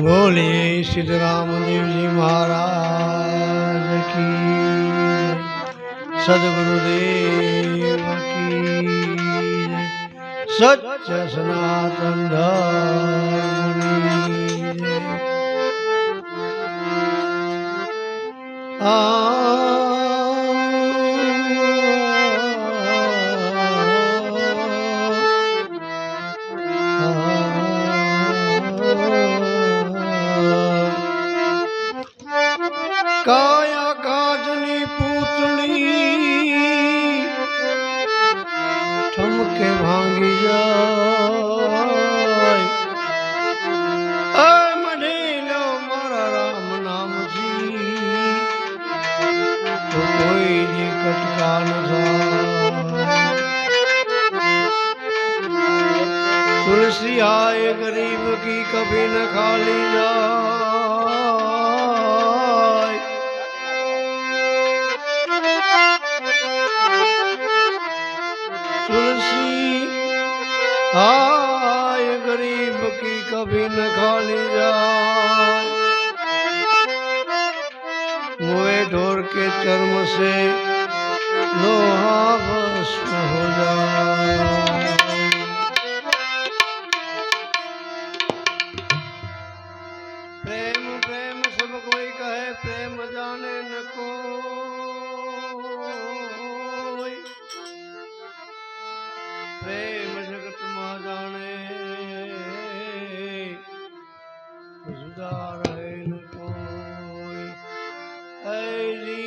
बोलिए श्री रामदेव जी महाराज की, सदगुरुदेव की, सच्चा सनातन धर्म की। काया काजनी पूतनी ठमके भांगी जाय, मने लो मारा राम नाम जी तो कोई जी कटका न जाय। तुलसी आए गरीब की कभी न खाली जाय। तुलसी आए गरीब की कभी न खाली जाए। मुए ढोर के चर्म से लोहा भस्म हो जाए। प्रेम प्रेम सब कोई कहे, प्रेम जाने न कोई। प्रेम जगत मां जाने, जुदा रहे न कोई। ऐ जी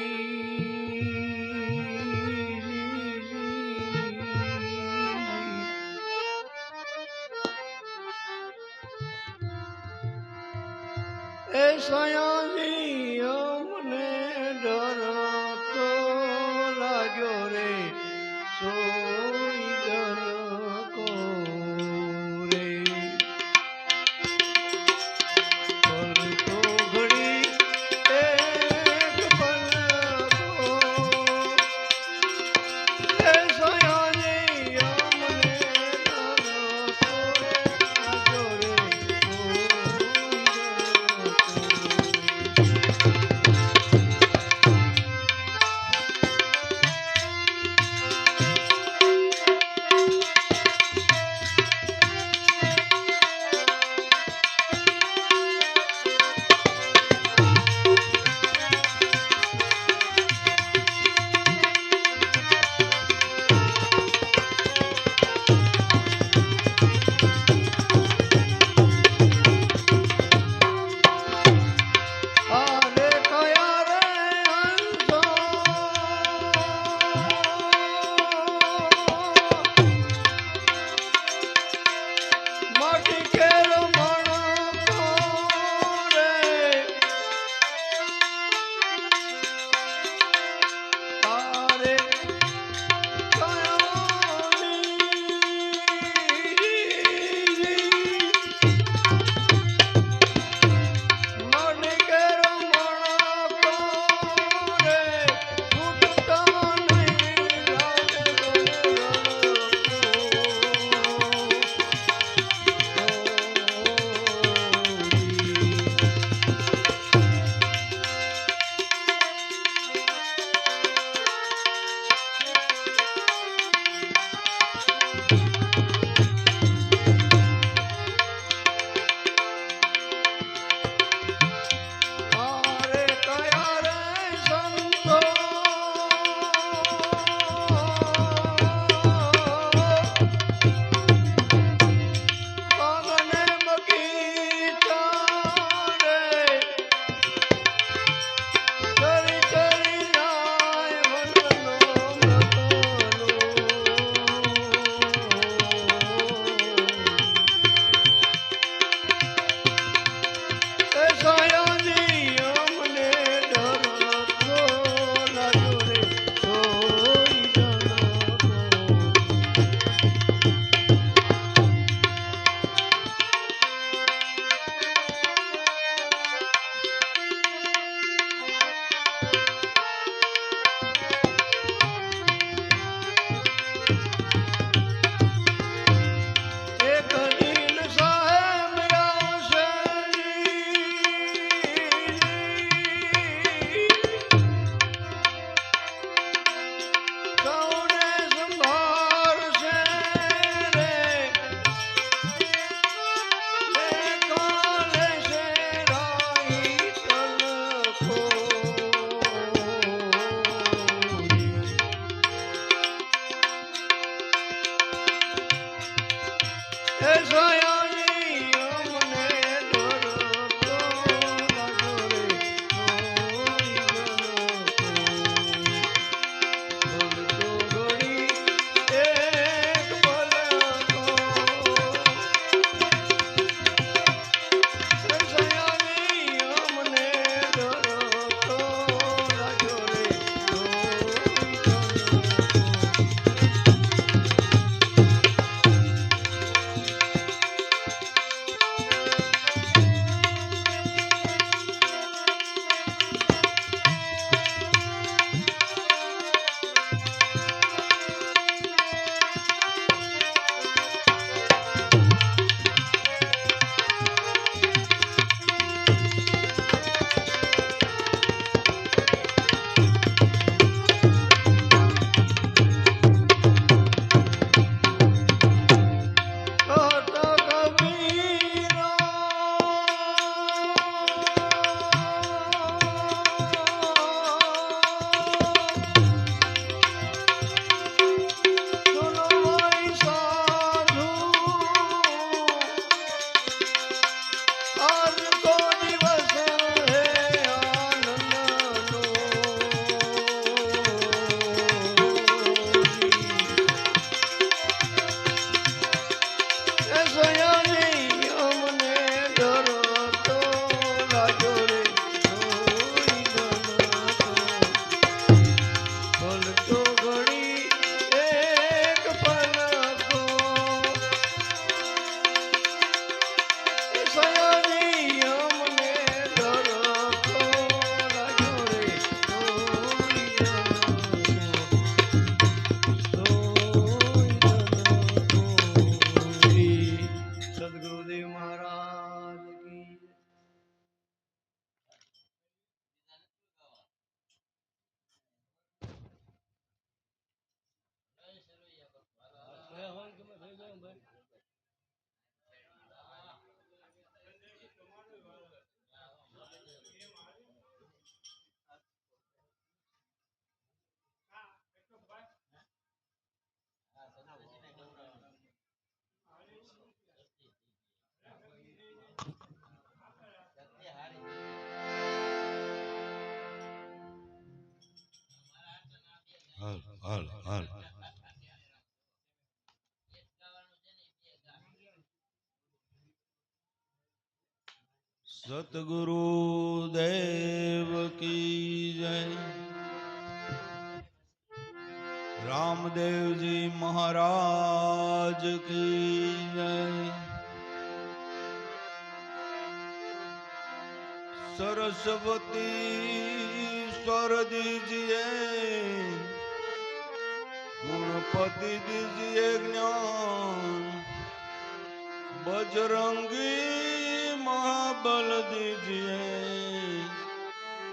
ऐसा जी हमने डर तो लाग्यो रे, सोई जन को रे। पर तो घड़ी एक पल को, ऐसा जी हमने डर तो लाग्यो रे, सोई जन को। હાલ હાલ સતગુરુ દેવ કી જય રામદેવજી મહારાજ કી જય સરસ્વતી સ્वर दीजिए गुणपति दीजिए ज्ञान बजरंगी महाबल दीजिए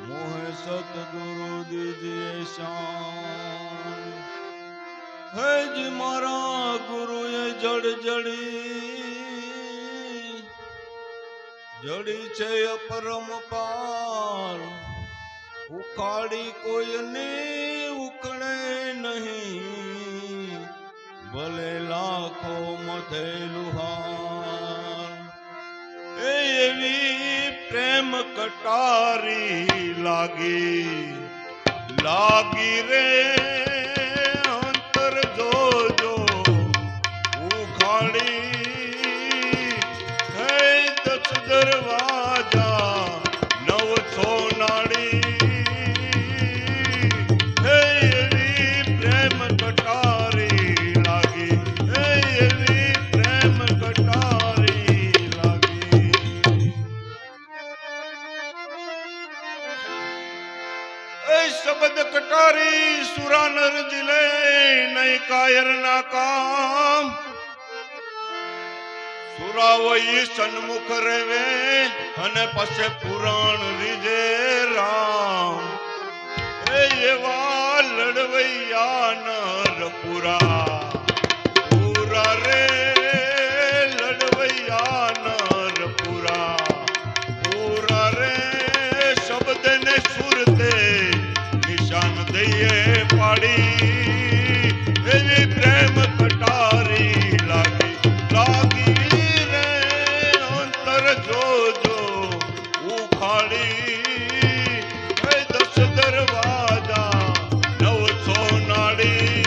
मोहे सतगुरु दीजिए शान है जी मारा गुरु ये जड़ जड़ी છે અપરંપાર ઉખાડી કોઈને ઉકળે નહીં ભલે લાખો મથે લુહાર એ એવી પ્રેમ કટારી લાગી રે અંતર જોજો ઉખાડી દરવાજા નવ છો નાડી હે એવી પ્રેમ કટારી લાગી હે એવી પ્રેમ કટારી લાગી એ શબ્દ કટારી સુરાનર દિલે નહીં કાયર ના કામ સુરાવઈ સન્મુખ રેવે અને પછી પુરાણ રીજે રામ એ એવા લડવૈયા નર પૂરા રે લડવૈયા નર પૂરા રે શબ્દ ને સુરતે નિશાન દઈએ પાડી એવી પ્રેમ કટારી લાગી જોજો ઉખાડી દસ દરવાજા નવ છો નાડી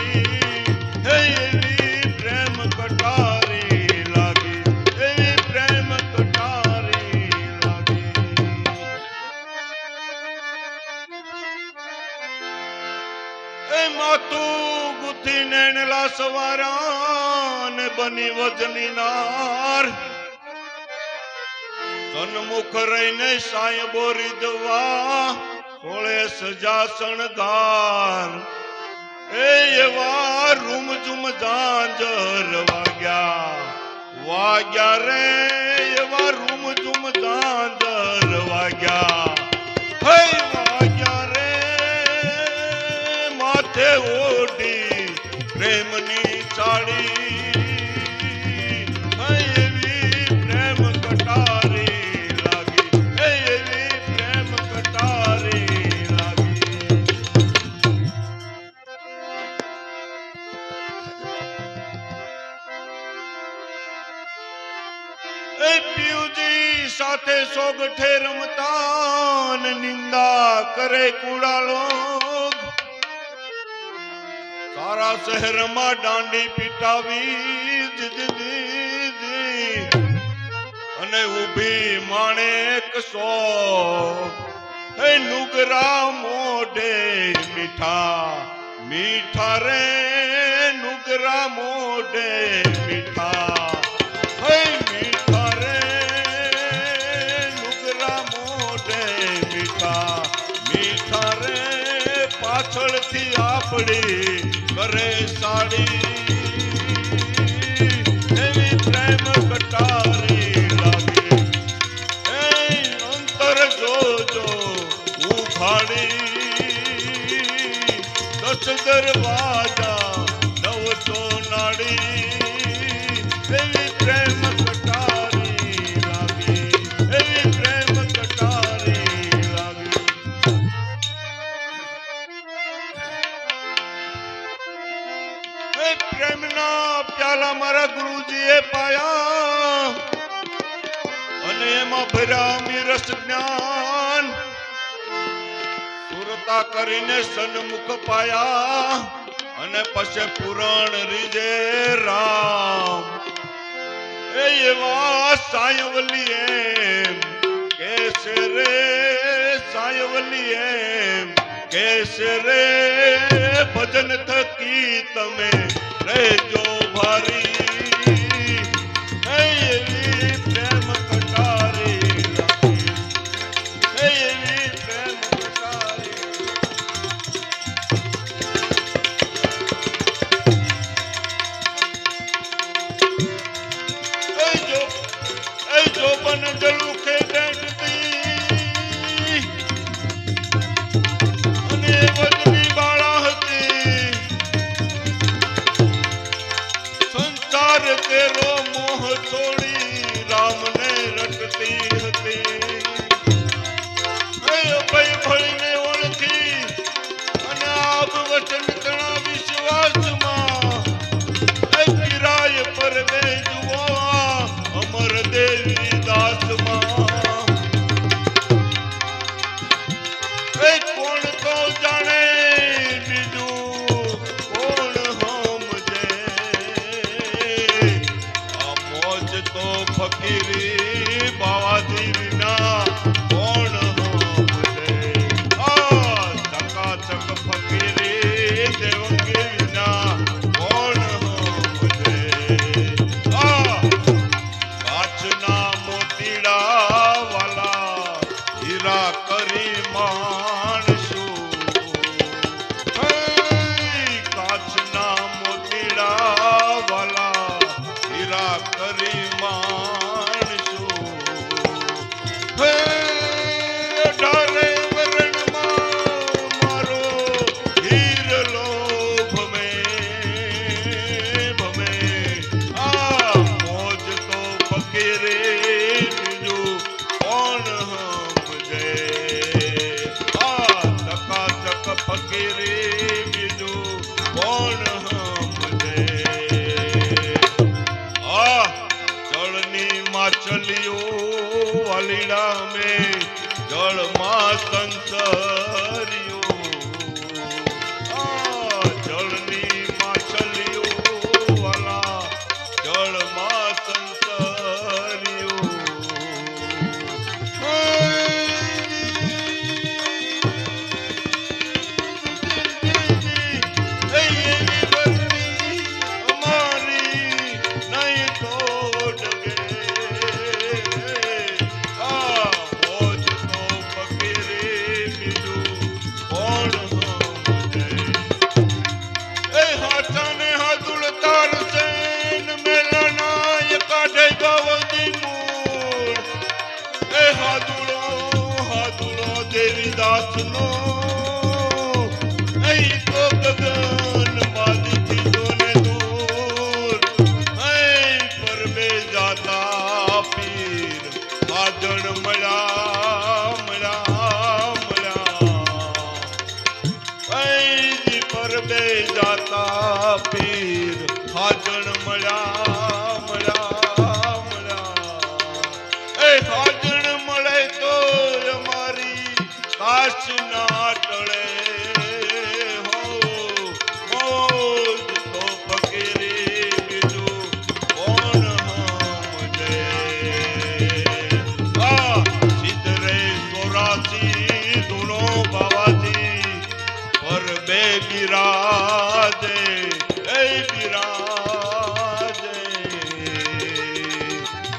હે એવી પ્રેમ કટારી લાગી એવી પ્રેમ કટારી લાગી એ માતું ગુથી નેણલા સવારા ને બની વજની નાર સન્મુખ રહીને સાય બોરી દવા સોળે સજા શણગાર એ એવા રૂમઝુમ ઝાંઝર વાગ્યા રે એવા રૂમઝુમ ઝાંઝર વાગ્યા રે માથે ઓઢી પ્રેમની સાડી સાથે સોગઠે રમતા નિંદા કરે કુડા લોગ સારા શહેરમાં દાંડી પીટાવી અને ઉભી માણેક સો હે નુગરા મોઢે મીઠા રે નુગરા મોઢે મીઠા મીઠા રે પાછળથી આપડી કરે સાડી એવી પ્રેમ કટારી લાગી એ અંતર જોજો ઉખાડી દસ દરવાજા નવ છો નાડી એવી પ્રેમ પ્યાલા મારા ગુરુજીએ પાયા અને એમાં ભર્યા મી રસ જ્ઞાન સુરત કૃપા કરીને સન્મુખ પાયા અને પછી પુરાણ રીજે રામ એ એવા સાયવલી એમ કેસે રે સાયવલી એમ કેસે રે ભજન થકી તમે રહેજો ભારી એવી પ્રેમ કટારી એવી પ્રેમ કટારી એ જો બન ડલુખે બેઠતી અને વજની બાળા હતી સંસાર તેરો મોહ છોડી રામને રટતી હતી ભાઈ ભળીને ઓળખી અને આબ વચન તણા વિશ્વાસમાં કિરાય પર બે જુઓ અમર દેવી દાસમાં કોણ તો જાણે બીજું કોણ સમજે આ મોજ તો ફકીરી બાવાજી વિના કોણ સમજે આ ચકાચક ફકીરી દેવકી વિના કોણ સમજે આ કાચના મોતીડા વાલા હીરા કરી માણશું કાચના મોતીડા વાલા હીરા કરી માણશું ડારે વરણમાં મારો હીરલો ભમે ભમે આ મોજ તો ફકીરે બીજું કોણ સમજે આ ચકાચક ફકીરે બીજું કોણ સમજે આ જળની માછલીઓ વાલીડા મેં જળમાં સંસર્યો આ જળની માછલીઓ વાલા જળમાં સંસર્યો અમારી નહીં તો ડગે આ મોજ તો ફકીરે બીજું કોણ સમજે એ હાથાને હાથુળ તાર સેન મેલનાય કાઢે ગવદી મૂળ એ હાથુળો દેવી દાસનો એ તો ગગન માદથી તોને દૂર એ પરબે જાતા પીર હાજણ મળ્યા મળ્યા મળ્યા જી પરબે જાતા પીર હાજણ મળ્યા મળ્યા મળ્યા એ હાજણ મળે તો અમારી કાશ ના ટળે હો મોજ તો ફકીરી બીજું કોણ સમજે આ સિદ્ધરે સોરાસી ધૂણો બાવાજી પર બે બિરાજે એ બિરાજે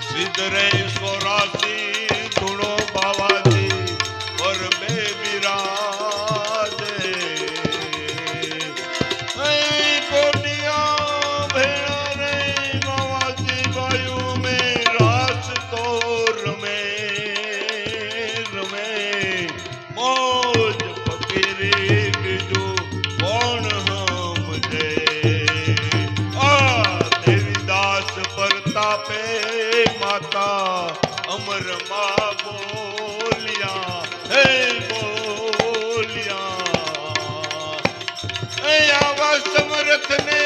સિદ્ધરે સોરાસી ધૂણો બાવાજી પર બે બિરાજે એ કોટિયા ભેળા રે બાવાજી બાયુ મેં રાસ તો રમે રમે મોજ ફકીરી બીજું કોણ સમજે આ દેવીદાસ પરતાપે માતા અમરમાં બોલ્યા હે બોલ્યા એ આવા સમરથને